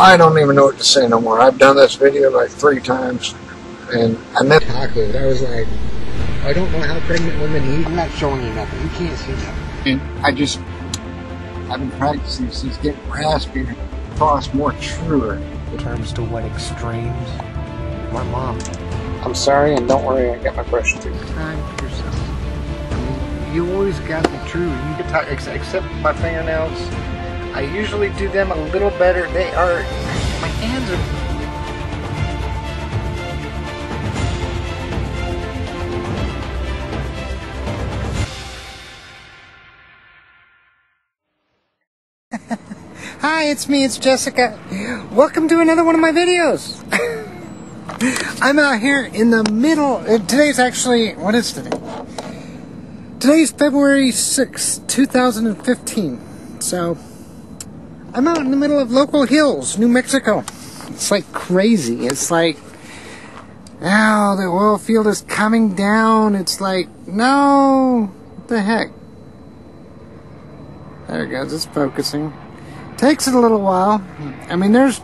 I don't even know what to say no more. I've done this video like 3 times, and I met Taco. I was like, I don't know how pregnant women eat. I'm not showing you nothing. You can't see nothing. And I've been practicing since getting raspy to cross more truer. In terms to what extremes? My mom. I'm sorry, and don't worry, I got my brush too. Time for yourself. I mean, you always got to be true. You can talk, except my fingernails. I usually do them a little better. They are, my hands are. Hi, it's me, it's Jessica. Welcome to another one of my videos. I'm out here in the middle. Today's actually, what is today? Today's February 6th, 2015. So, I'm out in the middle of Local Hills, New Mexico. It's like crazy. It's like, now the oil field is coming down. It's like, no, what the heck? There it goes, it's focusing. Takes it a little while. I mean, there's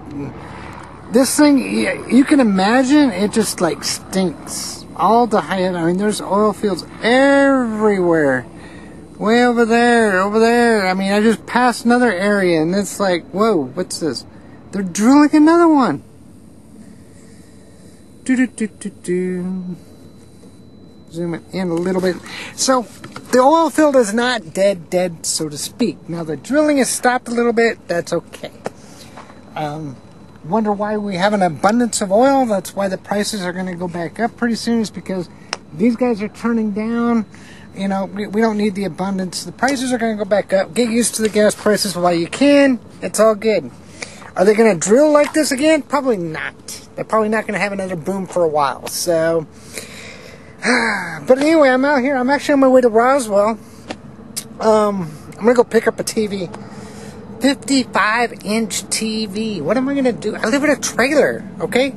this thing, you can imagine, it just like stinks. All the high, I mean, there's oil fields everywhere. Way over there, over there. I mean, I just passed another area and it's like, whoa, what's this? They're drilling another one. Zoom it in a little bit. So, the oil field is not dead, so to speak. Now, the drilling has stopped a little bit. That's okay. Wonder why we have an abundance of oil. That's why the prices are going to go back up pretty soon. Is because these guys are turning down. You know, we don't need the abundance. The prices are going to go back up. Get used to the gas prices while you can. It's all good. Are they going to drill like this again? Probably not. They're probably not going to have another boom for a while. So, but anyway, I'm out here. I'm actually on my way to Roswell. I'm going to go pick up a TV. 55-inch TV. What am I going to do? I live in a trailer, okay?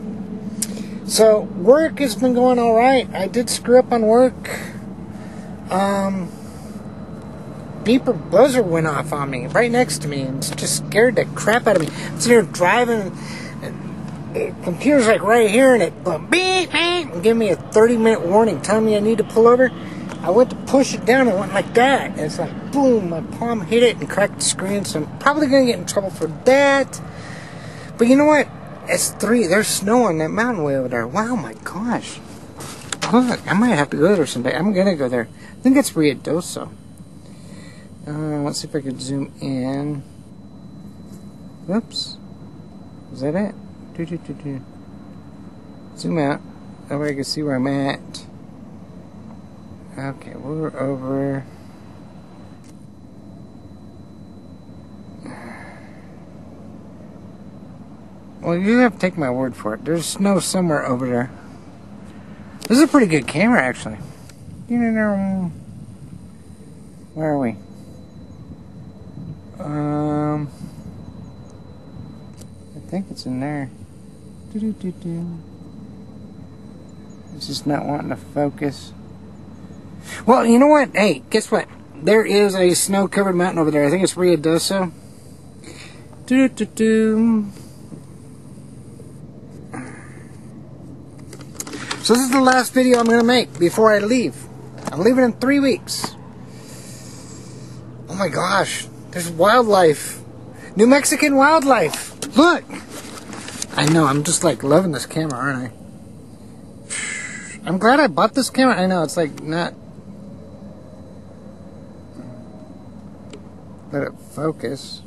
So, work has been going all right. I did screw up on work. Beeper buzzer went off on me right next to me and just scared the crap out of me. I'm sitting here driving, and the computer's like right here, and it went beep, beep, and gave me a 30-minute warning telling me I need to pull over. I went to push it down and it went like that. And it's like boom, my palm hit it and cracked the screen. So I'm probably gonna get in trouble for that. But you know what? It's 3. There's snow on that mountain way over there. Wow, my gosh. Look, I might have to go there someday. I'm gonna go there. I think it's Ruidoso. Let's see if I can zoom in. Whoops. Is that it? Zoom out. That way I can see where I'm at. Okay, we're over. Well, you have to take my word for it. There's snow somewhere over there. This is a pretty good camera, actually. Where are we? I think it's in there. It's just not wanting to focus. Well, you know what? Hey, guess what? There is a snow-covered mountain over there. I think it's Ruidoso. So this is the last video I'm going to make before I leave. I'm leaving in 3 weeks. Oh my gosh. There's wildlife. New Mexican wildlife. Look. I know, I'm just like loving this camera, aren't I? I'm glad I bought this camera. I know, it's like not... Let it focus.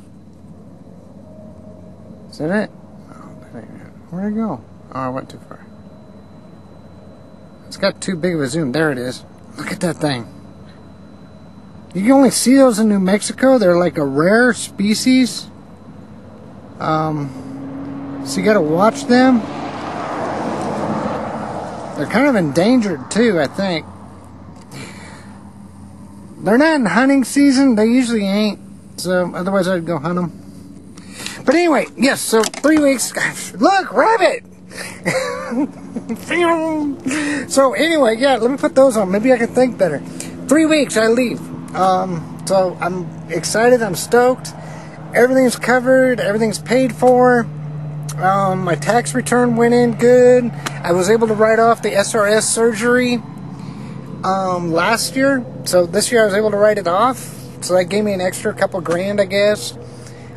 Is that it? Oh, where'd it go? Oh, I went too far. It's got too big of a zoom. There it is. Look at that thing. You can only see those in New Mexico. They're like a rare species. So you gotta watch them. They're kind of endangered too, I think. They're not in hunting season. They usually ain't. So otherwise I'd go hunt them. But anyway, yes, so 3 weeks. Gosh, look, rabbit! So anyway, yeah, let me put those on. Maybe I can think better. 3 weeks, I leave. So I'm excited. I'm stoked. Everything's covered. Everything's paid for. My tax return went in good. I was able to write off the SRS surgery last year. So this year I was able to write it off. So that gave me an extra couple grand, I guess.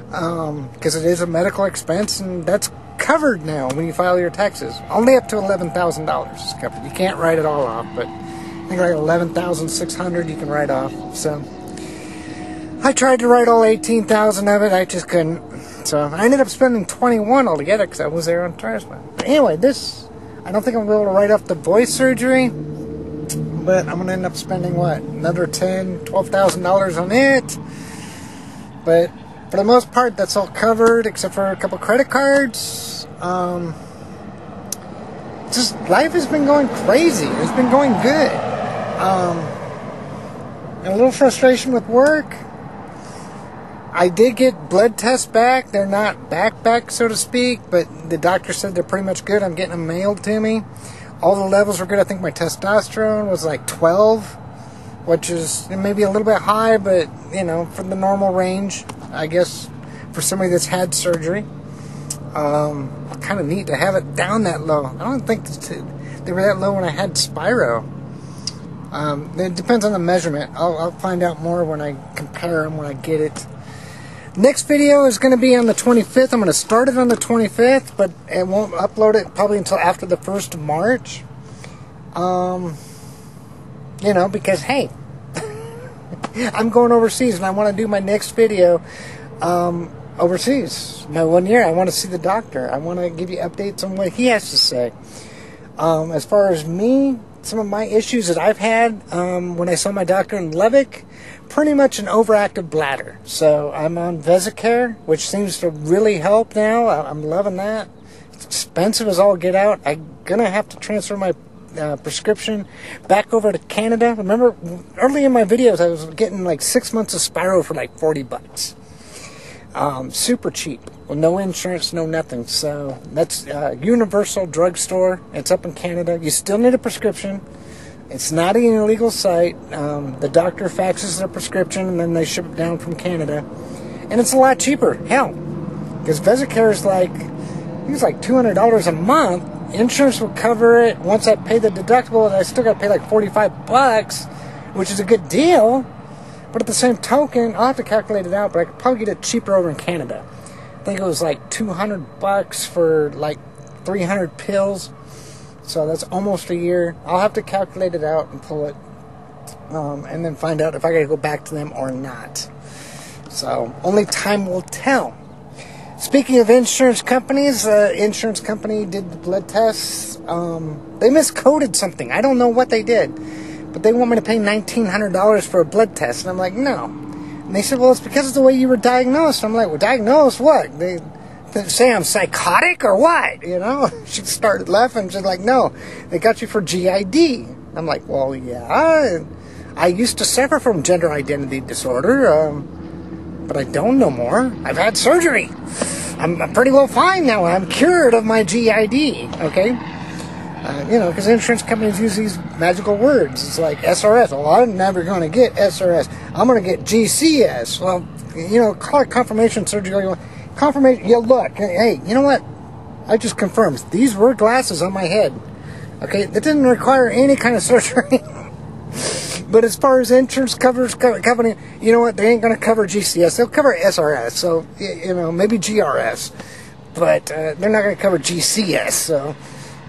Because it is a medical expense, and that's covered now when you file your taxes. Only up to $11,000 is covered. You can't write it all off, but I think like $11,600 you can write off. So I tried to write all 18,000 of it. I just couldn't. So I ended up spending 21 altogether because I was there on transplant. But anyway, this, I don't think I'm going to be able to write off the voice surgery, but I'm going to end up spending, what, another $10,000, $12,000 on it. But for the most part, that's all covered except for a couple credit cards. Just life has been going crazy. It's been going good. And a little frustration with work. I did get blood tests back. They're not back, so to speak, but the doctor said they're pretty much good. I'm getting them mailed to me. All the levels were good. I think my testosterone was like 12, which is maybe a little bit high, but, you know, for the normal range, I guess, for somebody that's had surgery. Kind of neat to have it down that low. I don't think they were that low when I had Spyro. It depends on the measurement. I'll find out more when I compare them, when I get it. Next video is going to be on the 25th. I'm going to start it on the 25th, but it won't upload it probably until after the 1st of March. You know, because, hey, I'm going overseas, and I want to do my next video overseas. My 1 year, I want to see the doctor. I want to give you updates on what he has to say. As far as me, some of my issues that I've had when I saw my doctor in Lubbock, pretty much an overactive bladder. So I'm on Vesicare, which seems to really help now. I'm loving that. It's expensive as all get out. I'm going to have to transfer my prescription back over to Canada. Remember, early in my videos, I was getting like 6 months of Spyro for like $40. Super cheap. Well, no insurance, no nothing. So that's Universal Drugstore. It's up in Canada. You still need a prescription. It's not an illegal site. The doctor faxes their prescription, and then they ship it down from Canada. And it's a lot cheaper. Hell, because Vesicare is like, I think it's like $200 a month. Insurance will cover it. Once I pay the deductible, I still got to pay like $45, which is a good deal. But at the same token, I'll have to calculate it out, but I could probably get it cheaper over in Canada. I think it was like $200 for like 300 pills. So that's almost a year. I'll have to calculate it out and pull it, and then find out if I got to go back to them or not. So only time will tell. Speaking of insurance companies, the insurance company did the blood tests. They miscoded something. I don't know what they did, but they want me to pay $1,900 for a blood test, and I'm like, no. And they said, well, it's because of the way you were diagnosed. I'm like, well, diagnosed what? They say I'm psychotic or what, you know? She started laughing. She's like, no, they got you for GID. I'm like, well, yeah, I used to suffer from gender identity disorder, but I don't no more. I've had surgery. I'm pretty well fine now. I'm cured of my GID, okay? You know, because insurance companies use these magical words. It's like SRS. Well, I'm never going to get SRS. I'm going to get GCS. Well, you know, call it confirmation surgery. Confirmation, yeah, look, hey, you know what? I just confirmed. These were glasses on my head. Okay, that didn't require any kind of surgery. But as far as insurance company, you know what? They ain't going to cover GCS. They'll cover SRS, so, you know, maybe GRS. But they're not going to cover GCS, so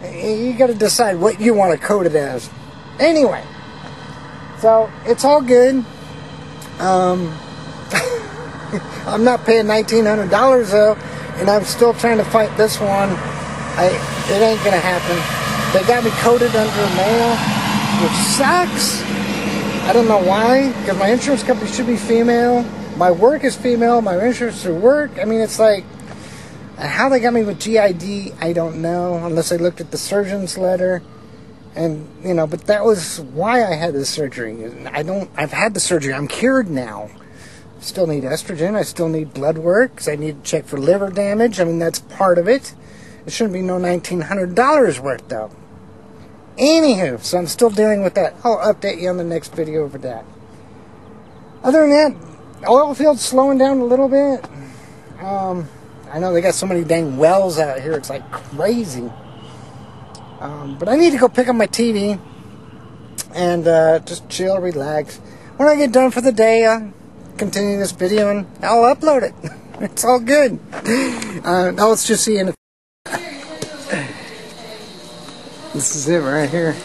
you got to decide what you want to code it as. Anyway, so it's all good. I'm not paying $1,900 though, and I'm still trying to fight this one. It ain't gonna happen. They got me coded under male, which sucks. I don't know why, because my insurance company should be female. My work is female. My insurance through work. I mean, it's like, how they got me with GID, I don't know, unless I looked at the surgeon's letter. And, you know, but that was why I had this surgery. I've had the surgery. I'm cured now. Still need estrogen. I still need blood work because I need to check for liver damage. I mean, that's part of it. It shouldn't be no $1,900 worth, though. Anywho, so I'm still dealing with that. I'll update you on the next video over that. Other than that, oil field's slowing down a little bit. I know they got so many dang wells out here. It's like crazy. But I need to go pick up my TV and just chill, relax. When I get done for the day, I'll continue this video and I'll upload it. It's all good. Now let's just see in this is it right here.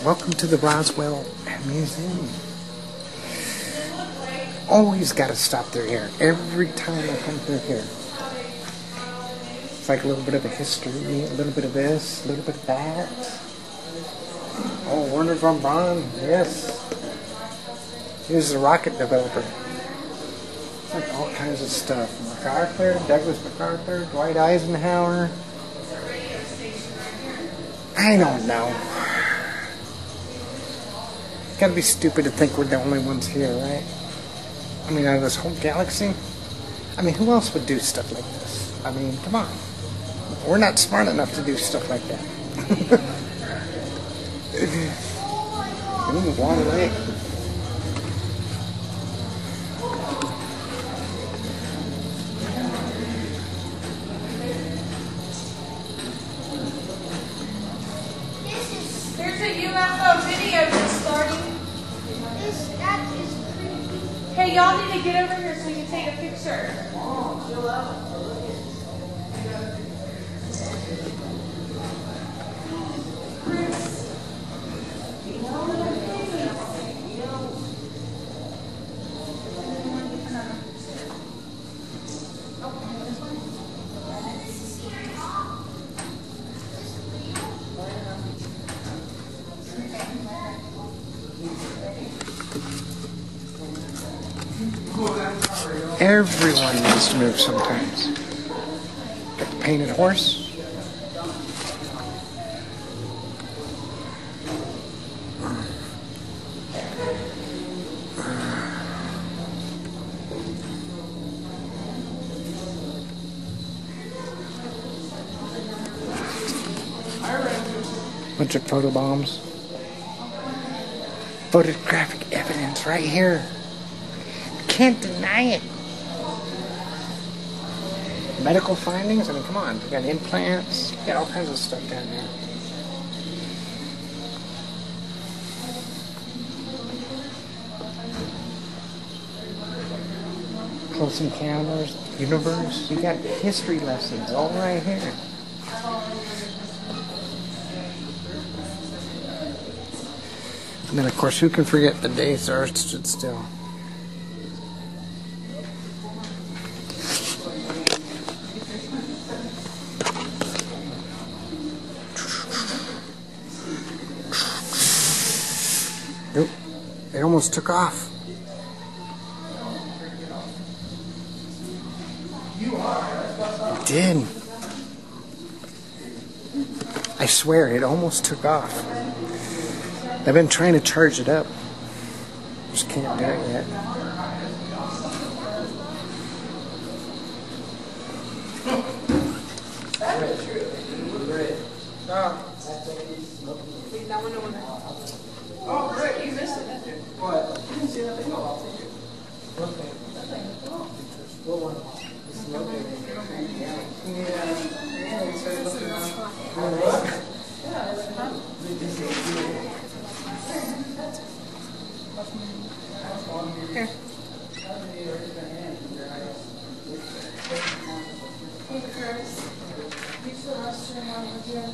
Welcome to the Roswell Museum. Always got to stop through here. Every time I come through here. It's like a little bit of a history, a little bit of this, a little bit of that. Oh, Werner von Braun, yes. He was a rocket developer. It's like all kinds of stuff. MacArthur, Douglas MacArthur, Dwight Eisenhower. I don't know. Gotta be stupid to think we're the only ones here, right? I mean, out of this whole galaxy? I mean, who else would do stuff like this? I mean, come on. We're not smart enough to do stuff like that. Ooh, long way. There's a UFO video that's starting. That is creepy. Hey, y'all need to get over here so we can take a picture. Everyone needs to move sometimes. Got the painted horse. Bunch of photo bombs. Photographic evidence right here. Can't deny it. Medical findings? I mean, come on. We got implants. We got all kinds of stuff down there. Close encounters, universe. You got history lessons all right here. And then, of course, who can forget the day the Earth stood still? Nope. It almost took off. It did. I swear, it almost took off. I've been trying to charge it up. Just can't do it yet. Oh, great, you missed it. What? You didn't see that thing? I'll take it. Okay. Here. Hey, Chris. Use the restroom over here.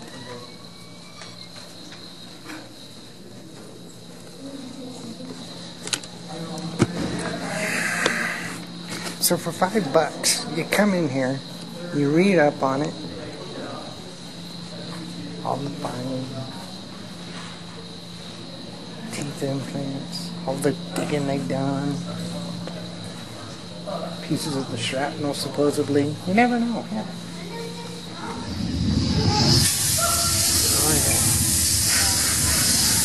So for $5, you come in here, you read up on it, all the findings, teeth implants, all the digging they've done, pieces of the shrapnel supposedly. You never know. Yeah. Oh yeah.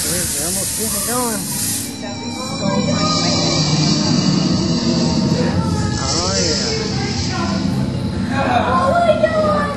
They're almost Get it going. Oh, yeah. Oh my God!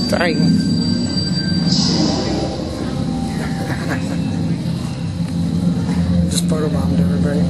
Dang. Just photobombed everybody.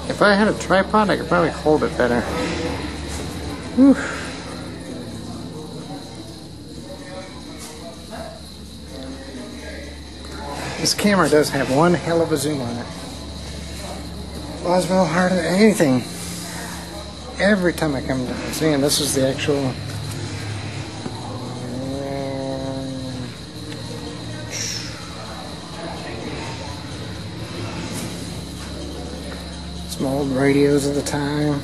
If I had a tripod, I could probably hold it better. Whew. This camera does have one hell of a zoom on it. Flies well harder than anything. Every time I come down. See, and this is the actual... some old radios of the time.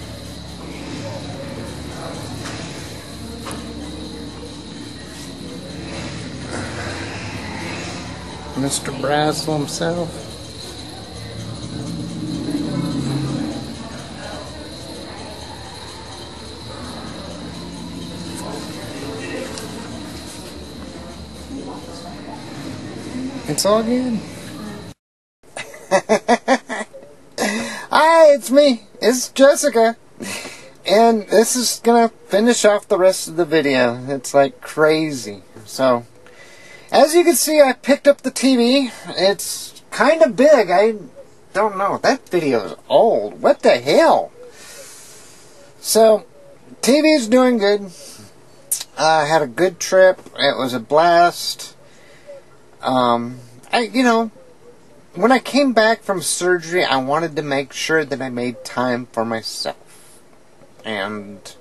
Mr. Brassel himself. It's all good. Hi, it's me. It's Jessica. And this is gonna finish off the rest of the video. It's like crazy. So, as you can see, I picked up the TV. It's kind of big. I don't know. That video is old. What the hell? So, TV's doing good. I had a good trip. It was a blast. When I came back from surgery, I wanted to make sure that I made time for myself. And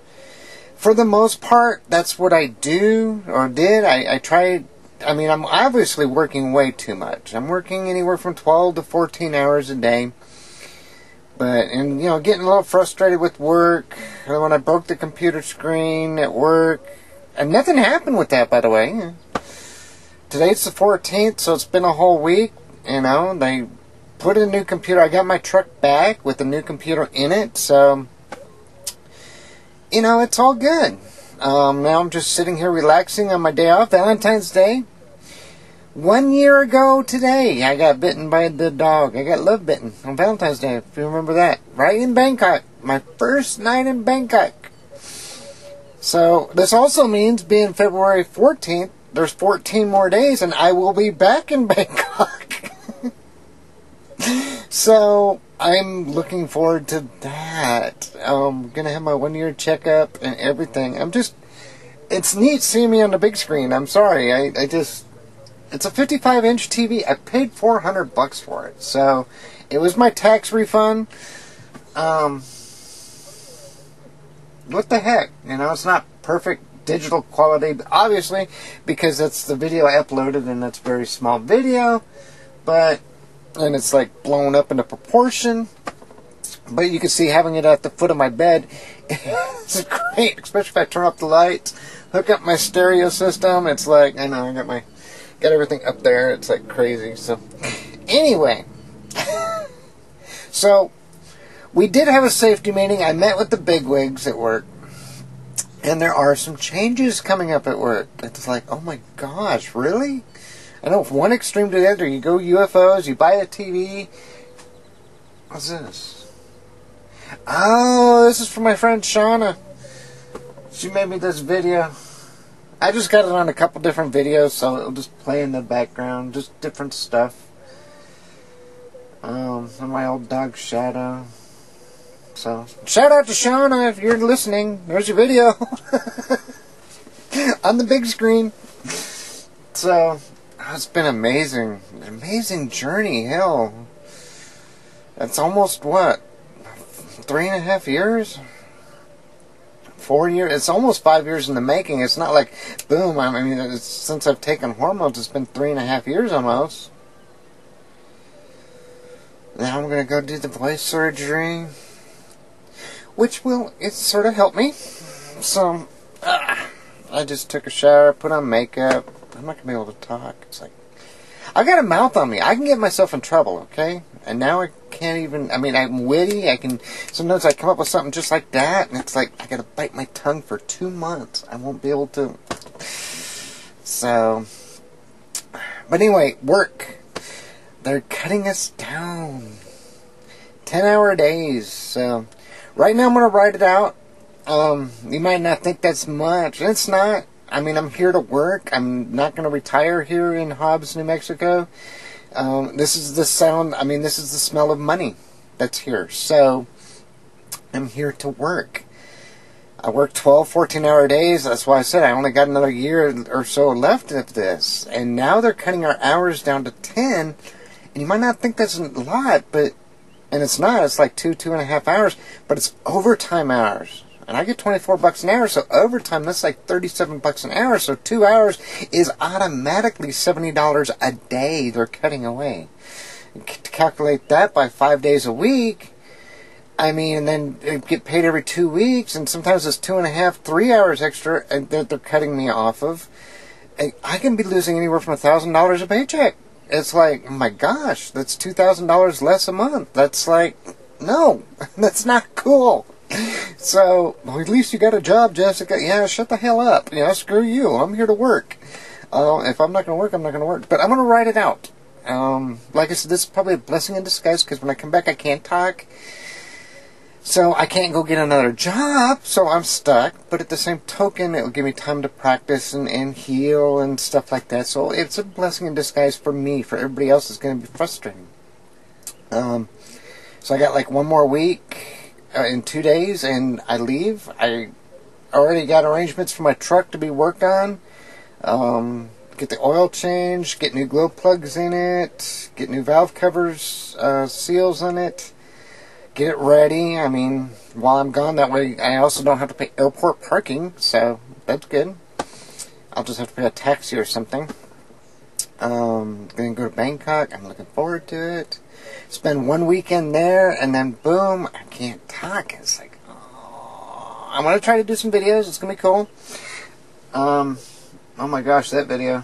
for the most part, that's what I do, or did. I tried, I'm obviously working way too much. I'm working anywhere from 12 to 14 hours a day. Getting a little frustrated with work. When I broke the computer screen at work. And nothing happened with that, by the way. Today's the 14th, so it's been a whole week. They put in a new computer. I got my truck back with a new computer in it, so, it's all good. Now I'm just sitting here relaxing on my day off, Valentine's Day. 1 year ago today, I got bitten by the dog. I got love bitten on Valentine's Day, if you remember that. Right in Bangkok. My first night in Bangkok. So, this also means being February 14th, there's 14 more days, and I will be back in Bangkok. So, I'm looking forward to that. I'm going to have my 1 year checkup and everything. It's neat seeing me on the big screen. I'm sorry. It's a 55-inch TV. I paid $400 for it. So, it was my tax refund. What the heck? It's not perfect digital quality, obviously, because that's the video I uploaded, and that's a very small video, and it's like blown up into proportion, but you can see having it at the foot of my bed is great, especially if I turn up the lights, hook up my stereo system. It's like, I know, I got everything up there. It's like crazy. So anyway, so we did have a safety meeting. I met with the bigwigs at work. And there are some changes coming up at work. It's like, oh my gosh, really? I know from one extreme to the other. You go UFOs, you buy a TV. What's this? Oh, this is from my friend Shauna. She made me this video. I just got it on a couple different videos, so it'll just play in the background, just different stuff. And my old dog Shadow. So, shout out to Shauna if you're listening. There's your video. On the big screen. So, it's been amazing. An amazing journey, hell. It's almost, what, 3.5 years? 4 years? It's almost 5 years in the making. It's not like, boom, I mean, since I've taken hormones, it's been 3.5 years almost. Now I'm going to go do the voice surgery, which will, it sort of help me. So, I just took a shower, put on makeup. I'm not going to be able to talk. It's like, I got a mouth on me. I can get myself in trouble, okay? And now I can't even, I mean, I'm witty. Sometimes I come up with something just like that, and it's like, I got to bite my tongue for 2 months. I won't be able to. So, but anyway, work. They're cutting us down. 10-hour days. So, right now I'm going to write it out. You might not think that's much. It's not. I mean, I'm here to work. I'm not going to retire here in Hobbs, New Mexico. This is the sound, I mean, this is the smell of money that's here. So, I'm here to work. I work 12, 14-hour days. That's why I said I only got another year or so left of this. And now they're cutting our hours down to 10. And you might not think that's a lot, but, and it's not. It's like 2.5 hours. But it's overtime hours. And I get $24 an hour, so overtime, that's like $37 an hour. So 2 hours is automatically $70 a day they're cutting away. To calculate that by 5 days a week, I mean, and then get paid every 2 weeks, and sometimes it's 2.5, 3 hours extra that they're cutting me off of. I can be losing anywhere from $1,000 a paycheck. It's like, oh my gosh, that's $2,000 less a month. That's like, no, that's not cool. So, well, at least you got a job, Jessica. Yeah, shut the hell up. Yeah, screw you. I'm here to work. If I'm not going to work, I'm not going to work. But I'm going to write it out. Like I said, this is probably a blessing in disguise, because when I come back, I can't talk. So, I can't go get another job, so I'm stuck. But at the same token, it'll give me time to practice and heal and stuff like that. So, it's a blessing in disguise for me. For everybody else, it's going to be frustrating. So, I got like 1 more week. In 2 days, and I leave. I already got arrangements for my truck to be worked on. Get the oil changed, get new glow plugs in it, get new valve covers, seals in it, get it ready. I mean, while I'm gone, that way I also don't have to pay airport parking, so that's good. I'll just have to pay a taxi or something. Gonna go to Bangkok. I'm looking forward to it. Spend 1 weekend there, and then boom, I can't talk. It's like, oh, I'm gonna try to do some videos. It's gonna be cool. Oh my gosh, that video.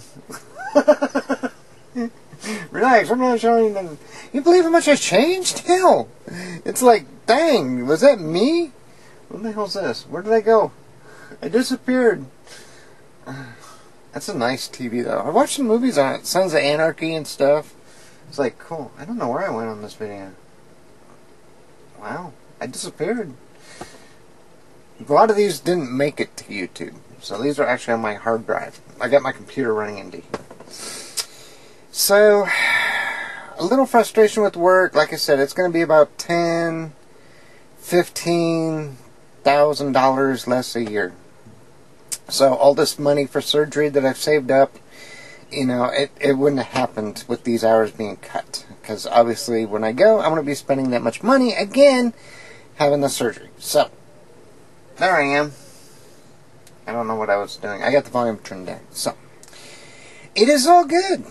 Relax, I'm not showing them. You believe how much I changed? Hell, it's like, dang, was that me? What the hell's this? Where did I go? I disappeared. That's a nice TV though. I watched some movies on it, Sons of Anarchy and stuff. It's like, cool. I don't know where I went on this video. Wow. I disappeared. A lot of these didn't make it to YouTube. So these are actually on my hard drive. I got my computer running into here. So, a little frustration with work. Like I said, it's going to be about $10,000, $15,000 less a year. So all this money for surgery that I've saved up, you know, it wouldn't have happened with these hours being cut. Because obviously when I go, I'm going to be spending that much money again having the surgery. So, there I am. I don't know what I was doing. I got the volume turned down. So, it is all good.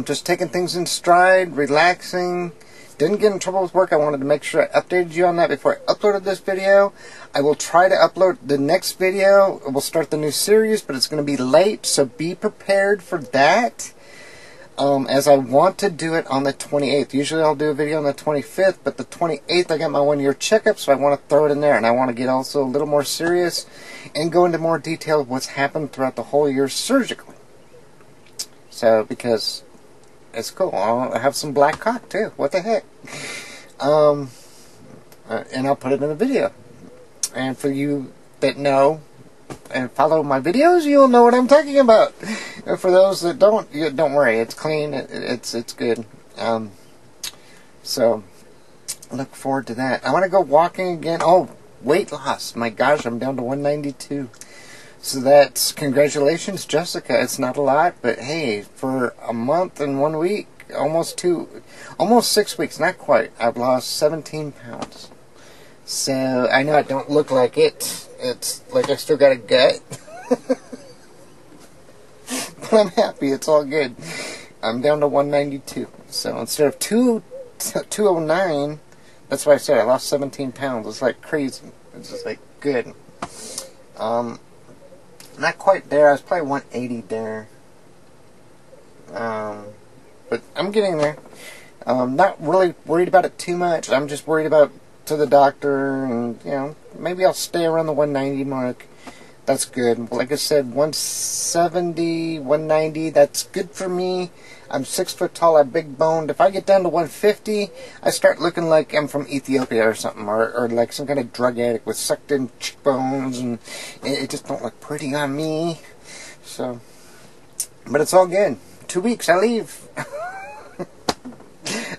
Just taking things in stride, relaxing. Didn't get in trouble with work. I wanted to make sure I updated you on that before I uploaded this video. I will try to upload the next video. We'll start the new series, but it's going to be late, so be prepared for that. As I want to do it on the 28th. Usually I'll do a video on the 25th, but the 28th I got my 1-year checkup, so I want to throw it in there. And I want to get also a little more serious and go into more detail of what's happened throughout the whole year surgically. So, because it's cool. I'll have some black cock too. What the heck? and I'll put it in a video. And for you that know and follow my videos, you'll know what I'm talking about. And for those that don't worry. It's clean. It's good. So look forward to that. I want to go walking again. Oh, weight loss. My gosh, I'm down to 192. So that's, congratulations, Jessica. It's not a lot, but hey, for a month and 1 week, almost 6 weeks, not quite, I've lost 17 pounds. So I know I don't look like it. It's like I still got a gut. But I'm happy. It's all good. I'm down to 192. So instead of 209, that's why I said I lost 17 pounds. It's like crazy. It's just like good. Not quite there. I was probably 180 there. But I'm getting there. Not really worried about it too much. I'm just worried about to the doctor, and you know, maybe I'll stay around the 190 mark. That's good. Like I said, 170, 190, that's good for me. I'm 6 foot tall, I'm big boned. If I get down to 150, I start looking like I'm from Ethiopia or something, or like some kind of drug addict with sucked in cheekbones, and it just don't look pretty on me. So, but it's all good. 2 weeks, I leave.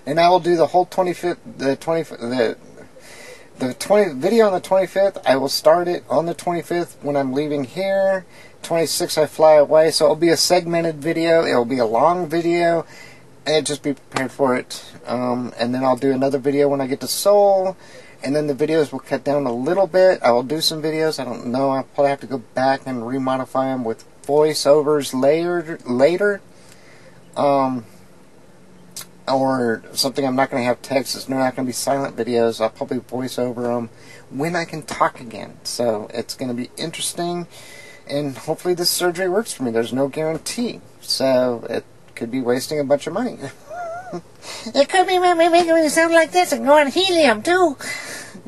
And I will do the whole 25th, the 20 video on the 25th. I will start it on the 25th when I'm leaving here. 26th I fly away, so it'll be a segmented video. It'll be a long video, and just be prepared for it. And then I'll do another video when I get to Seoul, and then the videos will cut down a little bit. I will do some videos. I don't know. I'll probably have to go back and remodify them with voiceovers later. Or something I'm not going to have text. It's not going to be silent videos. I'll probably voice over them when I can talk again. So it's going to be interesting, and hopefully this surgery works for me. There's no guarantee, so it could be wasting a bunch of money. It could be making me sound like this and go on helium too.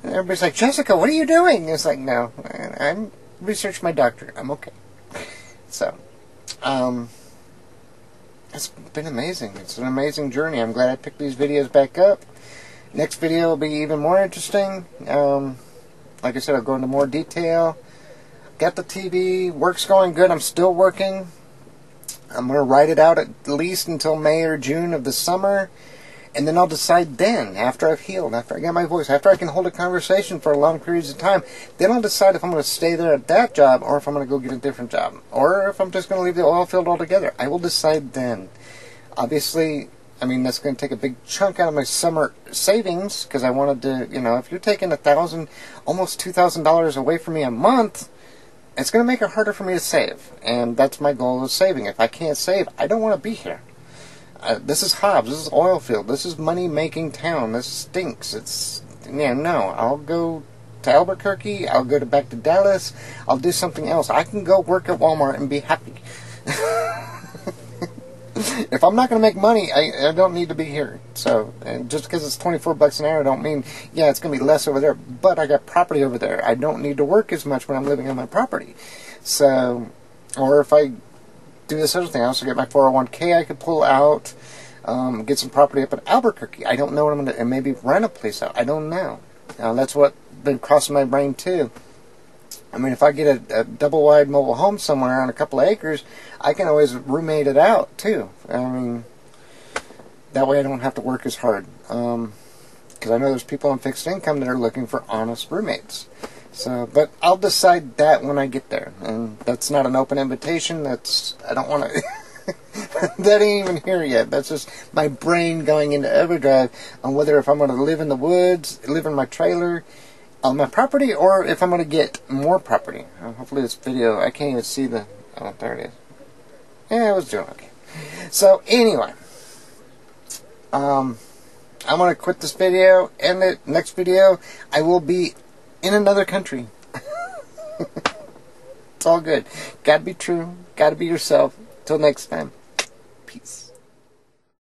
Everybody's like, Jessica, what are you doing? It's like, no, I'm research my doctor. I'm okay. So, it's been amazing. It's an amazing journey. I'm glad I picked these videos back up. Next video will be even more interesting. Like I said, I'll go into more detail. Got the TV. Work's going good. I'm still working. I'm going to write it out at least until May or June of the summer. And then I'll decide then, after I've healed, after I get my voice, after I can hold a conversation for long periods of time, then I'll decide if I'm going to stay there at that job, or if I'm going to go get a different job, or if I'm just going to leave the oil field altogether. I will decide then. Obviously, I mean, that's going to take a big chunk out of my summer savings, because I wanted to, you know, if you're taking $1,000, almost $2,000 away from me a month, it's going to make it harder for me to save. And that's my goal, is saving. If I can't save, I don't want to be here. This is Hobbs. This is oil field. This is money-making town. This stinks. It's, yeah, no. I'll go to Albuquerque. I'll go back to Dallas. I'll do something else. I can go work at Walmart and be happy. If I'm not going to make money, I don't need to be here. So, and just because it's $24 an hour, don't mean, yeah, it's going to be less over there. But I got property over there. I don't need to work as much when I'm living on my property. So, or if I do this other thing, I also get my 401k I could pull out, get some property up in Albuquerque. I don't know what I'm going to, and maybe rent a place out. I don't know. That's what been crossing my brain too. I mean, if I get a double-wide mobile home somewhere on a couple of acres, I can always roommate it out too. I mean, that way I don't have to work as hard. Because I know there's people on fixed income that are looking for honest roommates. So, but I'll decide that when I get there, and that's not an open invitation. That's, I don't want to. That ain't even here yet. That's just my brain going into overdrive on whether if I'm going to live in the woods, live in my trailer, on my property, or if I'm going to get more property. Hopefully this video, I can't even see the, oh, there it is. Yeah, I was doing okay. So anyway, I'm going to quit this video, and the next video, I will be in another country. It's all good. Gotta be true. Gotta be yourself. Till next time. Peace.